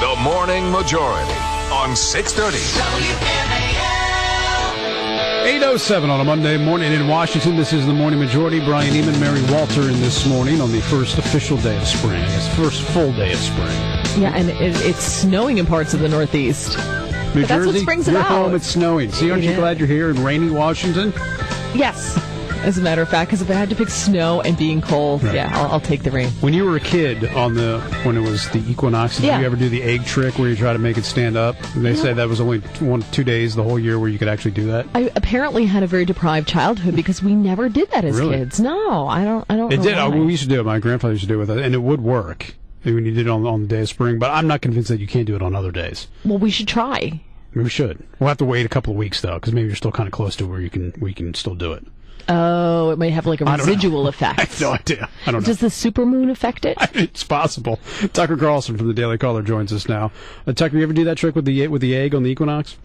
The Morning Majority on 630. WMAL. 8:07 on a Monday morning in Washington. This is The Morning Majority. Brian Eamon, Mary Walter in this morning on the first official day of spring. It's first full day of spring. Yeah, and it's snowing in parts of the Northeast. New Jersey, that's what spring's you're about. home, it's snowing. See, aren't you glad you're here in rainy Washington? Yes, as a matter of fact, because if I had to pick snow and being cold, right. yeah, I'll take the rain. When you were a kid when it was the equinox, did you ever do the egg trick where you try to make it stand up? And they said that was only 2 days the whole year where you could actually do that. I apparently had a very deprived childhood because we never did that as kids. No, I don't It know did. why. We used to do it. My grandfather used to do it with us, and it would work when you did it on the day of spring. But I'm not convinced that you can't do it on other days. Well, we should try. We should. We'll have to wait a couple of weeks though, because maybe you're still kind of close to where we can still do it. Oh, it may have like a residual effect. I have no idea. I don't know. Does the supermoon affect it? It's possible. Tucker Carlson from the Daily Caller joins us now. Tucker, you ever do that trick with the egg on the equinox?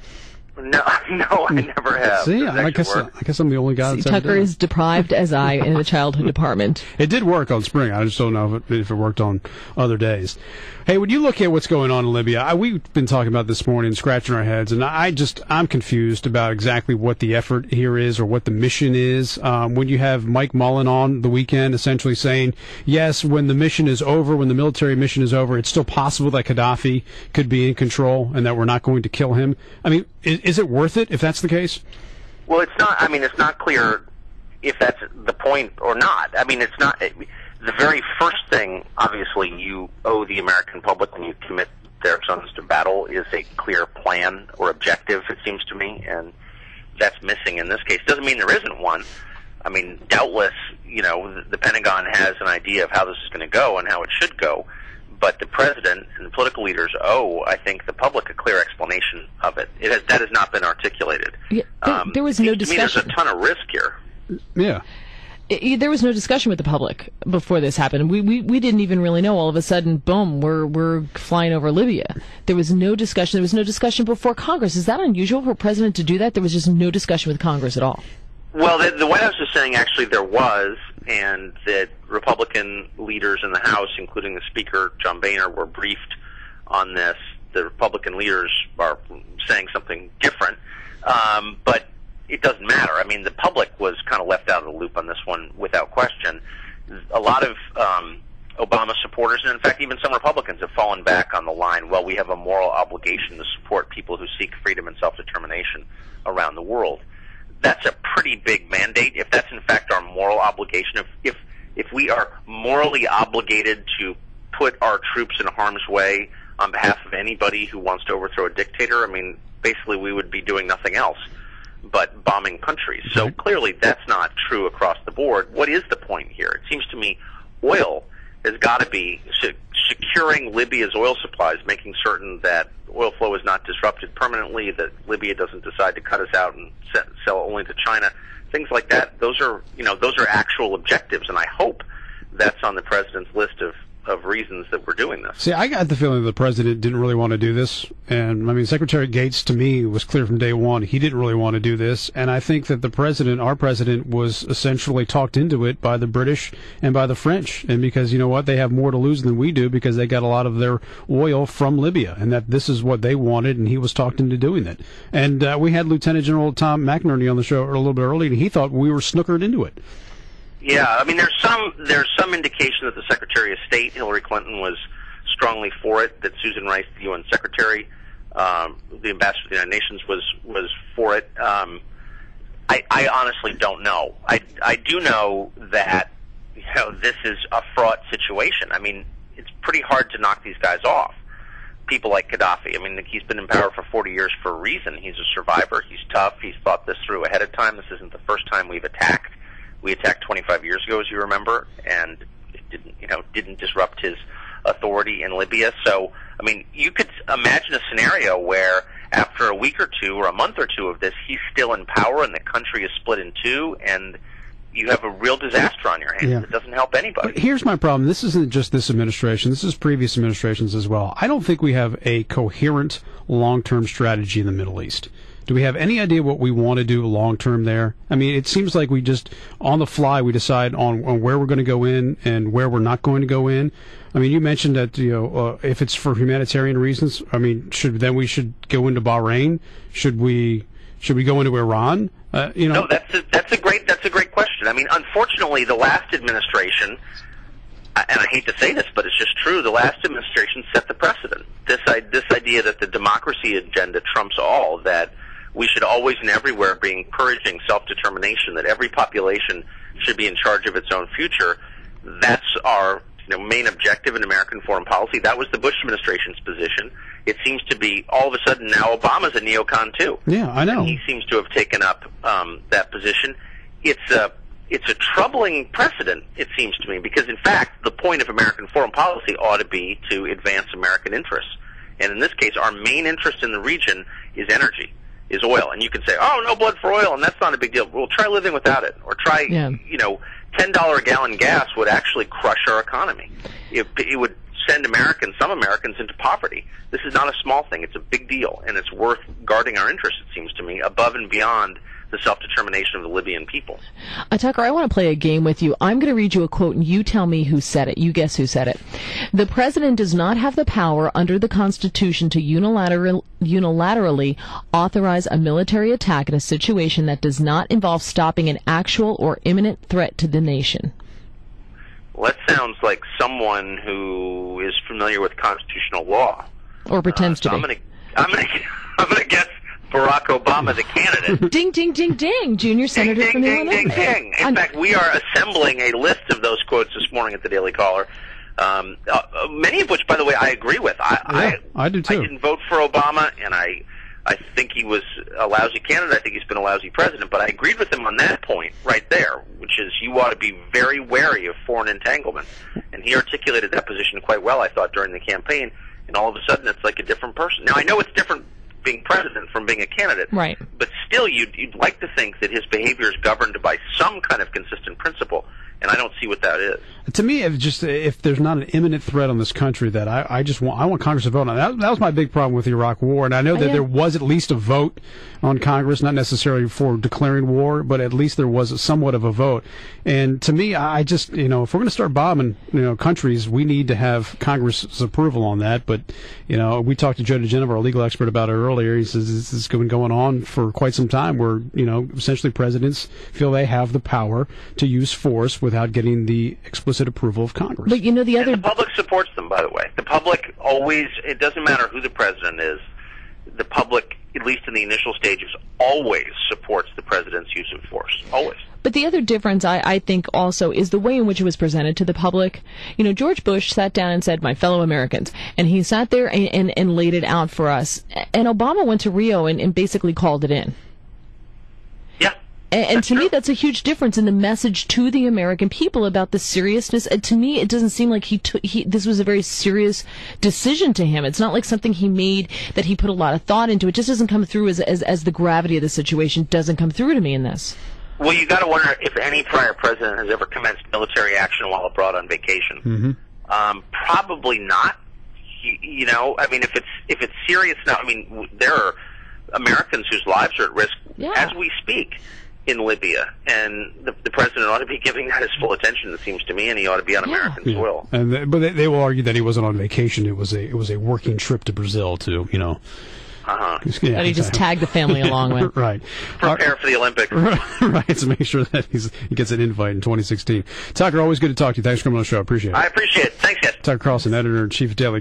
No, I never have. See, I guess I'm the only guy that's ever Tucker done it. is deprived as I in the childhood department. It did work on spring. I just don't know if it worked on other days. Hey, when you look at what's going on in Libya, we've been talking about this morning, scratching our heads, and I'm confused about exactly what the effort here is or what the mission is. When you have Mike Mullen on the weekend essentially saying, yes, when the mission is over, when the military mission is over, it's still possible that Gaddafi could be in control and that we're not going to kill him. I mean, is it worth it if that's the case? Well, it's not. I mean, it's not clear if that's the point or not. I mean, it's not. The very first thing, obviously, you owe the American public when you commit their sons to battle is a clear plan or objective, it seems to me, and that's missing in this case. Doesn't mean there isn't one. I mean, doubtless, the Pentagon has an idea of how this is going to go and how it should go, but the president and the political leaders owe, I think, the public a clear explanation of it. That has not been articulated. Yeah, there was no discussion. To me, there's a ton of risk here. Yeah. There was no discussion with the public before this happened. We didn't even really know. All of a sudden, boom, we're flying over Libya. There was no discussion. There was no discussion before Congress. Is that unusual for a president to do that? There was just no discussion with Congress at all. Well, the White House is saying actually there was, and that Republican leaders in the House, including the Speaker, John Boehner, were briefed on this. The Republican leaders are saying something different, but it doesn't matter. I mean, the public was kind of left out of the loop on this one without question. A lot of Obama supporters, and in fact even some Republicans, have fallen back on the line, well, we have a moral obligation to support people who seek freedom and self-determination around the world. That's a pretty big mandate. If that's in fact our moral obligation, if we are morally obligated to put our troops in harm's way on behalf of anybody who wants to overthrow a dictator, I mean, basically we would be doing nothing else but bombing countries. So clearly that's not true across the board. What is the point here? It seems to me oil has got to be securing Libya's oil supplies, making certain that oil flow is not disrupted permanently, that Libya doesn't decide to cut us out and sell only to China. Things like that. Those are actual objectives, and I hope that's on the president's list of reasons that we're doing this. See, I got the feeling that the president didn't really want to do this. And, I mean, Secretary Gates, to me, was clear from day one he didn't really want to do this. And I think that our president, was essentially talked into it by the British and by the French. And because, you know what, they have more to lose than we do because they got a lot of their oil from Libya. And that this is what they wanted, and he was talked into doing it. And we had Lieutenant General Tom McInerney on the show a little bit earlier, and he thought we were snookered into it. Yeah, I mean, there's some indication that the Secretary of State, Hillary Clinton, was strongly for it, that Susan Rice, the UN Secretary, the Ambassador to the United Nations, was for it. I honestly don't know. I do know that this is a fraught situation. I mean, it's pretty hard to knock these guys off. People like Gaddafi. I mean, he's been in power for 40 years for a reason. He's a survivor. He's tough. He's thought this through ahead of time. This isn't the first time we've attacked. We attacked 25 years ago, as you remember, and it didn't disrupt his authority in Libya. So, I mean, you could imagine a scenario where after a week or two or a month or two of this, he's still in power and the country is split in two, and you have a real disaster on your hands. Yeah. It doesn't help anybody. But here's my problem. This isn't just this administration. This is previous administrations as well. I don't think we have a coherent long-term strategy in the Middle East. Do we have any idea what we want to do long term there? I mean, it seems like we just, on the fly, we decide on where we're going to go in and where we're not going to go in. I mean, you mentioned that, if it's for humanitarian reasons, I mean, we should go into Bahrain? Should we go into Iran? No, that's a great question. I mean, unfortunately, the last administration, and I hate to say this, but it's just true, the last administration set the precedent. This idea that the democracy agenda trumps all, that we should always and everywhere be encouraging self-determination, that every population should be in charge of its own future, that's our main objective in American foreign policy. That was the Bush administration's position. It seems to be, all of a sudden, now Obama's a neocon, too. Yeah, I know. And he seems to have taken up that position. It's a troubling precedent, it seems to me, because, in fact, the point of American foreign policy ought to be to advance American interests. And in this case, our main interest in the region is energy, is oil. And you can say, oh, no blood for oil, and that's not a big deal. Well, try living without it. Or try, $10 a gallon gas would actually crush our economy. It would send some Americans into poverty. This is not a small thing. It's a big deal, and it's worth guarding our interests, it seems to me, above and beyond the self-determination of the Libyan people. Tucker, I want to play a game with you. I'm going to read you a quote, and you tell me who said it. You guess who said it. The president does not have the power under the Constitution to unilaterally authorize a military attack in a situation that does not involve stopping an actual or imminent threat to the nation. Well, that sounds like someone who is familiar with constitutional law. Or pretends to be. I'm going to guess Barack Obama, the candidate. Ding, ding, ding, ding. Junior Senator ding, from ding, Illinois. Ding, ding, ding. In fact, we are assembling a list of those quotes this morning at the Daily Caller, many of which, by the way, I agree with. I do, too. I didn't vote for Obama, and I think he was a lousy candidate. I think he's been a lousy president, but I agreed with him on that point right there, which is you ought to be very wary of foreign entanglement. And he articulated that position quite well, I thought, during the campaign, and all of a sudden it's like a different person. Now, I know it's different being president from being a candidate, right? But still, you'd like to think that his behavior is governed by some kind of consistent principle, and I don't see what that is. To me, if there's not an imminent threat on this country, that I want Congress to vote on that was my big problem with the Iraq War, and I know that there was at least a vote on Congress, not necessarily for declaring war, but at least there was somewhat of a vote. And to me, I just if we're going to start bombing countries, we need to have Congress's approval on that. But we talked to Joe DeGenova, our legal expert, about it earlier. He says this has been going on for quite some time, where essentially presidents feel they have the power to use force without getting the explicit approval of Congress. But the public supports them, by the way. The public always, it doesn't matter who the president is, the public, at least in the initial stages, always supports the president's use of force. Always. But the other difference, I think, also, is the way in which it was presented to the public. George Bush sat down and said, my fellow Americans, and he sat there and laid it out for us. And Obama went to Rio and basically called it in. And to me, that's a huge difference in the message to the American people about the seriousness. To me, it doesn't seem like this was a very serious decision to him. It's not like something he made that he put a lot of thought into. It just doesn't come through as the gravity of the situation doesn't come through to me in this. Well, you got to wonder if any prior president has ever commenced military action while abroad on vacation. Mm-hmm. Probably not. I mean, if it's serious now, I mean, there are Americans whose lives are at risk as we speak in Libya, and the president ought to be giving that his full attention, it seems to me, and he ought to be on American soil. But they will argue that he wasn't on vacation. It was a working trip to Brazil to that he just tagged the family along with. Right. Prepare for the Olympics. Right, to make sure that he gets an invite in 2016. Tucker, always good to talk to you. Thanks for coming on the show. I appreciate it. I appreciate it. Thanks, guys. Tucker Carlson, editor-in-chief of Daily